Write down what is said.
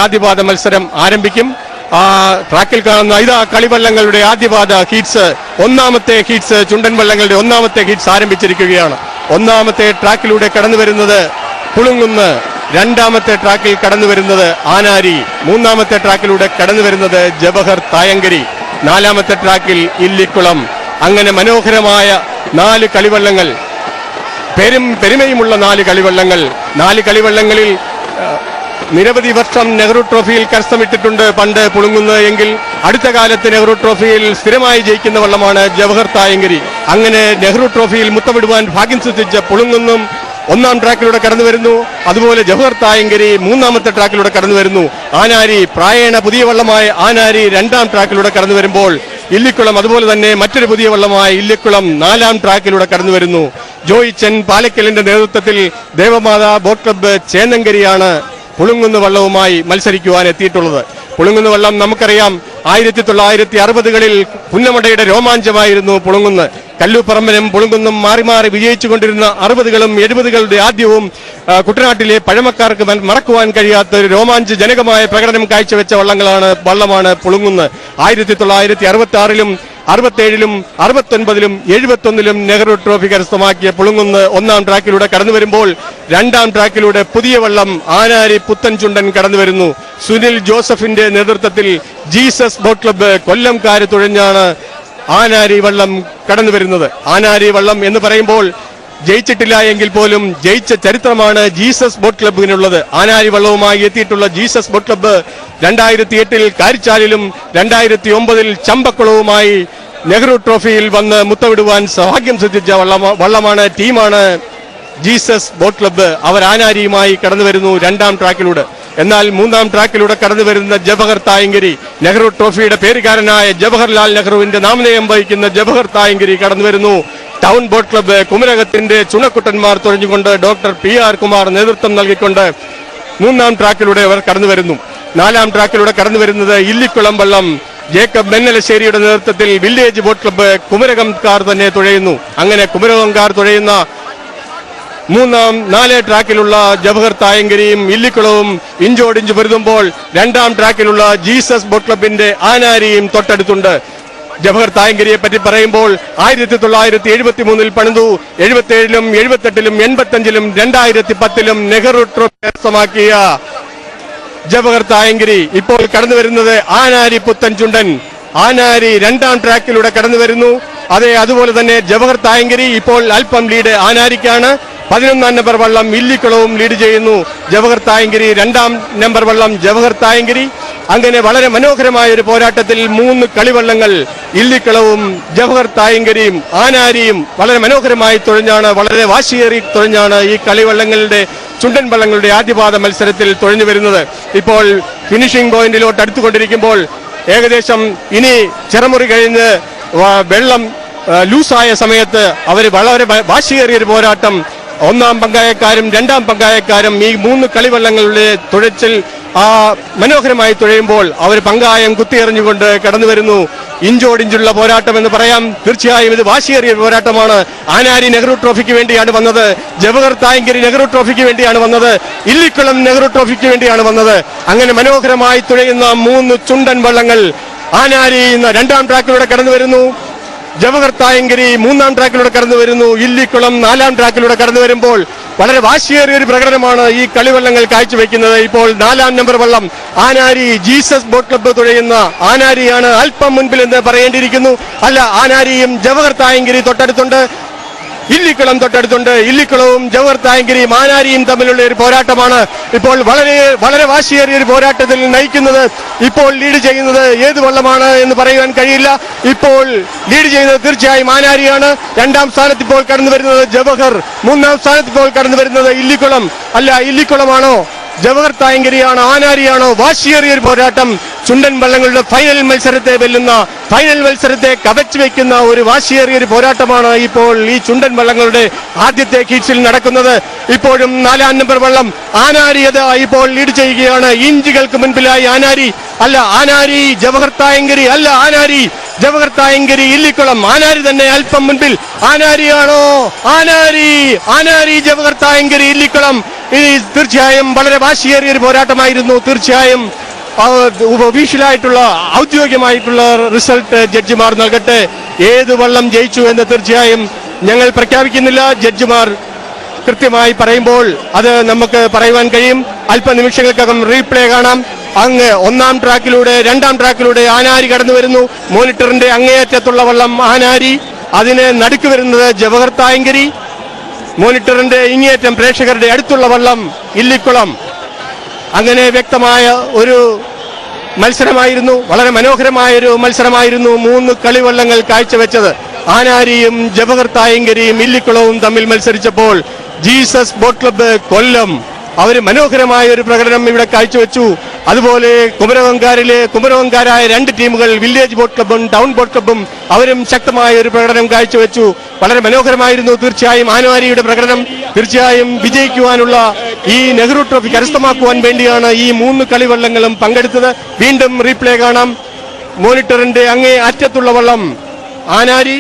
ആദ്യപാദ മത്സരം ആരംഭിക്കും. ട്രാക്കിൽ കാണുന്ന ഇതാ കളിവള്ളങ്ങളുടെ ആദ്യപാദ ഹീറ്റ്സ്, ഒന്നാമത്തെ ഹീറ്റ്സ്, ചുണ്ടൻ വള്ളങ്ങളുടെ ഒന്നാമത്തെ ഹീറ്റ്സ് ആരംഭിച്ചിരിക്കുകയാണ്. ഒന്നാമത്തെ ട്രാക്കിലൂടെ കടന്നു വരുന്നത് പുളുങ്കുന്ന്, രണ്ടാമത്തെ ട്രാക്കിൽ കടന്നു വരുന്നത് ആനാരി, മൂന്നാമത്തെ ട്രാക്കിലൂടെ കടന്നു വരുന്നത് ജവഹർ തായങ്കരി, നാലാമത്തെ ട്രാക്കിൽ ഇല്ലിക്കുളം. അങ്ങനെ മനോഹരമായ 4 കളിവള്ളങ്ങൾ, പെരുമയുമുള്ള 4 കളിവള്ളങ്ങൾ. 4 കളിവള്ളങ്ങളിൽ നിരവധി വർഷം നെഹ്റു ട്രോഫിയിൽ കരസ്ഥമിട്ടിട്ടുണ്ട് പണ്ട് പുളുങ്ങുന്നത് എങ്കിൽ അടുത്ത കാലത്ത് നെഹ്റു ട്രോഫിയിൽ സ്ഥിരമായി ജയിക്കുന്ന വള്ളമാണ് ജവഹർ തായങ്കരി. അങ്ങനെ നെഹ്റു ട്രോഫിയിൽ മുത്തമിടുവാൻ ഭാഗ്യം സിദ്ധിച്ച പുളുങ്ങുന്നും ഒന്നാം ട്രാക്കിലൂടെ കടന്നു വരുന്നു. അതുപോലെ ജവഹർ തായങ്കരി മൂന്നാമത്തെ ട്രാക്കിലൂടെ കടന്നു വരുന്നു. ആനാരി, പ്രായേണ പുതിയ വള്ളമായ ആനാരി രണ്ടാം ട്രാക്കിലൂടെ കടന്നു വരുമ്പോൾ ഇല്ലിക്കുളം അതുപോലെ തന്നെ മറ്റൊരു പുതിയ വള്ളമായ ഇല്ലിക്കുളം 4ാം ട്രാക്കിലൂടെ കടന്നു വരുന്നു. ജോയി ചെൻ പാലക്കലിന്റെ നേതൃത്വത്തിൽ ദേവമാതാ ബോട്ട് ക്ലബ്ബ് ചേന്നങ്കരിയാണ് പുളുങ്ങുന്ന വള്ളവുമായി മത്സരിക്കുവാൻ എത്തിയിട്ടുള്ളത്. പുളുങ്ങുന്ന വള്ളം നമുക്കറിയാം 1960കളിൽ പുന്നമടയുടെ രോമാഞ്ചമായിരുന്നു പുളുങ്ങുന്ന്. കല്ലുപറമ്പനും പുളുങ്കുന്നും മാറി മാറി വിജയിച്ചുകൊണ്ടിരുന്ന 60കളും 70കളുടെ ആദ്യവും കുട്ടനാട്ടിലെ പഴമക്കാർക്ക് മറക്കുവാൻ കഴിയാത്ത ഒരു രോമാഞ്ചജനകമായ പ്രകടനം കാഴ്ചവെച്ച വള്ളമാണ് പുളുങ്ങുന്ന്. 1966ലും 67ലും 69ലും 71ലും നെഹ്റു ട്രോഫി കരസ്ഥമാക്കിയ പുളുങ്ങുന്ന് ഒന്നാം ട്രാക്കിലൂടെ കടന്നു വരുമ്പോൾ രണ്ടാം ട്രാക്കിലൂടെ പുതിയ വള്ളം ആനാരി പുത്തൻചുണ്ടൻ കടന്നു വരുന്നു. സുനിൽ ജോസഫിന്റെ നേതൃത്വത്തിൽ ജീസസ് ബോട്ട് ക്ലബ്ബ് കൊല്ലംകാര് തുഴഞ്ഞാണ് ആനാരി വള്ളം കടന്നു വരുന്നത്. ആനാരി വള്ളം എന്ന് പറയുമ്പോൾ ജയിച്ചിട്ടില്ല എങ്കിൽ പോലും ജയിച്ച ചരിത്രമാണ് ജീസസ് ബോട്ട് ക്ലബിനുള്ളത്. ആനാരി വള്ളവുമായി എത്തിയിട്ടുള്ള ജീസസ് ബോട്ട് ക്ലബ്ബ് 2008ൽ കാരിച്ചാലിലും 2009ൽ ചമ്പക്കുളവുമായി നെഹ്റു ട്രോഫിയിൽ വന്ന് മുത്തമിടുവാൻ സൗഭാഗ്യം സിദ്ധിച്ച വള്ളമാണ്, ടീമാണ് ജീസസ് ബോട്ട് ക്ലബ്ബ്. അവർ ആനാരിയുമായി കടന്നു വരുന്നു രണ്ടാം ട്രാക്കിലൂടെ. എന്നാൽ മൂന്നാം ട്രാക്കിലൂടെ കടന്നു വരുന്ന ജവഹർ തായങ്കരി, നെഹ്റു ട്രോഫിയുടെ പേരുകാരനായ ജവഹർലാൽ നെഹ്റുവിന്റെ നാമധേയം വഹിക്കുന്ന ജവഹർ തായങ്കരി കടന്നു വരുന്നു. ടൗൺ ബോട്ട് ക്ലബ്ബ് കുമരകത്തിന്റെ ചുണക്കുട്ടന്മാർ തുഴഞ്ഞുകൊണ്ട് ഡോക്ടർ PR കുമാർ നേതൃത്വം നൽകിക്കൊണ്ട് മൂന്നാം ട്രാക്കിലൂടെ അവർ കടന്നു വരുന്നു. 4ാം ട്രാക്കിലൂടെ കടന്നു വരുന്നത് ഇല്ലിക്കുളം വള്ളം ജേക്കബ് മെന്നലശ്ശേരിയുടെ നേതൃത്വത്തിൽ വില്ലേജ് ബോട്ട് ക്ലബ്ബ് കുമരകംകാർ തന്നെ തുഴയുന്നു. അങ്ങനെ കുമരകംകാർ തുഴയുന്ന 4 ട്രാക്കിലുള്ള ജവഹർ തായങ്കരിയും ഇല്ലിക്കുളവും ഇഞ്ചോടിഞ്ച് പൊരുതുമ്പോൾ 2ാം ട്രാക്കിലുള്ള ജീസസ് ബോട്ട് ക്ലബിന്റെ ആനാരിയും തൊട്ടടുത്തുണ്ട്. ജവഹർ തായങ്കരിയെ പറ്റി പറയുമ്പോൾ 1973ൽ പണിതു, 77ലും 78ലും 85ലും 2010ലും നെഹ്റു ട്രോഫി കരസ്ഥമാക്കിയ ജവഹർ തായങ്കരി ഇപ്പോൾ കടന്നു വരുന്നത് ആനാരി പുത്തൻചുണ്ടൻ. ആനാരി 2ാം ട്രാക്കിലൂടെ കടന്നു വരുന്നു. അതുപോലെ തന്നെ ജവഹർ തായങ്കരി ഇപ്പോൾ അല്പം ലീഡ് ആനാരിക്കാണ്. 11ാം നമ്പർ വള്ളം ഇല്ലിക്കുളവും ലീഡ് ചെയ്യുന്നു. ജവഹർ തായങ്കരി 2ാം നമ്പർ വള്ളം ജവഹർ തായങ്കരി. അങ്ങനെ വളരെ മനോഹരമായ ഒരു പോരാട്ടത്തിൽ 3 കളിവള്ളങ്ങൾ ഇല്ലിക്കുളവും ജവഹർ തായങ്കരിയും ആനാരിയും വളരെ മനോഹരമായി തുഴഞ്ഞാണ്, വളരെ വാശിയേറി തുഴഞ്ഞാണ് ഈ കളിവള്ളങ്ങളുടെ ചുണ്ടൻ വള്ളങ്ങളുടെ ആദ്യപാദ മത്സരത്തിൽ തുഴഞ്ഞു വരുന്നത്. ഇപ്പോൾ ഫിനിഷിംഗ് പോയിന്റിലോട്ട് അടുത്തുകൊണ്ടിരിക്കുമ്പോൾ ഏകദേശം ഇനി ചെറുമുറി കഴിഞ്ഞ് വെള്ളം ലൂസായ സമയത്ത് അവർ വളരെ വാശിയേറിയൊരു പോരാട്ടം, 1ാം പങ്കായക്കാരും 2ാം പങ്കായക്കാരും ഈ 3 കളിവള്ളങ്ങളുടെ തുഴച്ചിൽ മനോഹരമായി തുഴയുമ്പോൾ അവർ പങ്കായം കുത്തിയെറിഞ്ഞുകൊണ്ട് കടന്നു വരുന്നു. ഇഞ്ചോടിഞ്ചുള്ള പോരാട്ടം എന്ന് പറയാം. തീർച്ചയായും ഇത് വാശിയേറിയ പോരാട്ടമാണ്. ആനാരി നെഹ്റു ട്രോഫിക്ക് വേണ്ടിയാണ് വന്നത്, ജവഹർ തായങ്കരി നെഹ്റു ട്രോഫിക്ക് വേണ്ടിയാണ് വന്നത്, ഇല്ലിക്കുളം നെഹ്റു ട്രോഫിക്ക് വേണ്ടിയാണ് വന്നത്. അങ്ങനെ മനോഹരമായി തുഴയുന്ന 3 ചുണ്ടൻ വള്ളങ്ങൾ ആനാരി 2ാം ട്രാക്കിലൂടെ കടന്നു വരുന്നു, ജവഹർ തായങ്കരി 3ാം ട്രാക്കിലൂടെ കടന്നു വരുന്നു, ഇല്ലിക്കുളം 4ാം ട്രാക്കിലൂടെ കടന്നു വരുമ്പോൾ വളരെ വാശിയേറിയ ഒരു പ്രകടനമാണ് ഈ കളിവള്ളങ്ങൾ കാഴ്ചവെക്കുന്നത്. ഇപ്പോൾ 4ാം നമ്പർ വള്ളം ആനാരി ജീസസ് ബോട്ട് ക്ലബ്ബ് തുഴയുന്ന ആനാരിയാണ് അല്പം മുൻപിൽ എന്ന് പറയേണ്ടിയിരിക്കുന്നു. അല്ല, ആനാരിയും ജവഹർ തായങ്കരി തൊട്ടടുത്തുണ്ട്, ഇല്ലിക്കുളം തൊട്ടടുത്തുണ്ട്. ഇല്ലിക്കുളവും ജവഹർ തായങ്കരിയും ആനാരിയും തമ്മിലുള്ള ഒരു പോരാട്ടമാണ് ഇപ്പോൾ വളരെ വാശിയേറിയ ഒരു പോരാട്ടത്തിൽ നയിക്കുന്നത്. ഇപ്പോൾ ലീഡ് ചെയ്യുന്നത് ഏത് വള്ളമാണ് എന്ന് പറയാൻ കഴിയില്ല. ഇപ്പോൾ ലീഡ് ചെയ്യുന്നത് തീർച്ചയായും ആനാരിയാണ്. 2ാം സ്ഥാനത്ത് ഇപ്പോൾ കടന്നു വരുന്നത് ജവഹർ, 3ാം സ്ഥാനത്ത് ഇപ്പോൾ കടന്നു വരുന്നത് ഇല്ലിക്കുളം. അല്ല, ഇല്ലിക്കുളമാണോ ജവഹർ തായങ്കരിയാണോ ആനാരിയാണോ? വാശിയേറിയ ഒരു പോരാട്ടം ചുണ്ടൻ വള്ളങ്ങളുടെ ഫൈനൽ മത്സരത്തെ വെല്ലുന്ന, ഫൈനൽ മത്സരത്തെ കവച്ചു വെക്കുന്ന ഒരു വാശിയേറിയ ഒരു പോരാട്ടമാണ് ഇപ്പോൾ ഈ ചുണ്ടൻ വള്ളങ്ങളുടെ ആദ്യത്തെ ഹീറ്റ്സിൽ നടക്കുന്നത്. ഇപ്പോഴും 4-ാം നമ്പർ വള്ളം ആനാരിയത് ഇപ്പോൾ ലീഡ് ചെയ്യുകയാണ്. ഇഞ്ചുകൾക്ക് മുൻപിലായി ആനാരി, അല്ല ആനാരി ജവഹർ തായങ്കരി, അല്ല ആനാരി ജവഹർ തായങ്കരി ഇല്ലിക്കുളം. ആനാരി തന്നെ അല്പം മുൻപിൽ. ആനാരിയാണോ? ആനാരി ജവഹർ തായങ്കരി ഇല്ലിക്കുളം. ഇത് തീർച്ചയായും വളരെ വാശിയേറിയ ഒരു പോരാട്ടമായിരുന്നു. തീർച്ചയായും ഒഫീഷ്യലായിട്ടുള്ള ഔദ്യോഗികമായിട്ടുള്ള റിസൾട്ട് ജഡ്ജിമാർ നൽകട്ടെ. ഏത് വള്ളം ജയിച്ചു എന്ന് തീർച്ചയായും ഞങ്ങൾ പ്രഖ്യാപിക്കുന്നില്ല. ജഡ്ജിമാർ കൃത്യമായി പറയുമ്പോൾ അത് നമുക്ക് പറയുവാൻ കഴിയും. അല്പനിമിഷങ്ങൾക്കകം റീപ്ലേ കാണാം. അങ്ങ് 1-ാം ട്രാക്കിലൂടെ 2-ാം ട്രാക്കിലൂടെ ആനാരി കടന്നു വരുന്നു. മോണിറ്ററിന്റെ അങ്ങേയറ്റത്തുള്ള വള്ളം ആനാരി, അതിന് നടുക്ക് വരുന്നത് ജവഹർ തായങ്കരി. മോണിറ്ററിന്റെ ഇങ്ങേയറ്റം പ്രേക്ഷകരുടെ അടുത്തുള്ള വള്ളം ഇല്ലിക്കുളം. അങ്ങനെ വ്യക്തമായ ഒരു മത്സരമായിരുന്നു, വളരെ മനോഹരമായ ഒരു മത്സരമായിരുന്നു 3 കളിവള്ളങ്ങൾ കാഴ്ചവെച്ചത്. ആനാരിയും ജവഹർ തായങ്കരിയും ഇല്ലിക്കുളവും തമ്മിൽ മത്സരിച്ചപ്പോൾ ജീസസ് ബോട്ട് ക്ലബ്ബ് കൊല്ലം അവർ മനോഹരമായ ഒരു പ്രകടനം ഇവിടെ കാഴ്ചവെച്ചു. അതുപോലെ കുമരകംകാരായ 2 ടീമുകൾ, വില്ലേജ് ബോട്ട് ക്ലബ്ബും ടൗൺ ബോട്ട് ക്ലബ്ബും, അവരും ശക്തമായ ഒരു പ്രകടനം കാഴ്ചവെച്ചു. വളരെ മനോഹരമായിരുന്നു തീർച്ചയായും ആനാരിയുടെ പ്രകടനം. തീർച്ചയായും വിജയിക്കുവാനുള്ള ഈ നെഹ്റു ട്രോഫി കരസ്ഥമാക്കുവാൻ വേണ്ടിയാണ് ഈ 3 കളിവള്ളങ്ങളും പങ്കെടുത്തത്. വീണ്ടും റീപ്ലേ കാണാം. മോണിറ്ററിന്റെ അങ്ങേ അറ്റത്തുള്ള വള്ളം ആനാരി,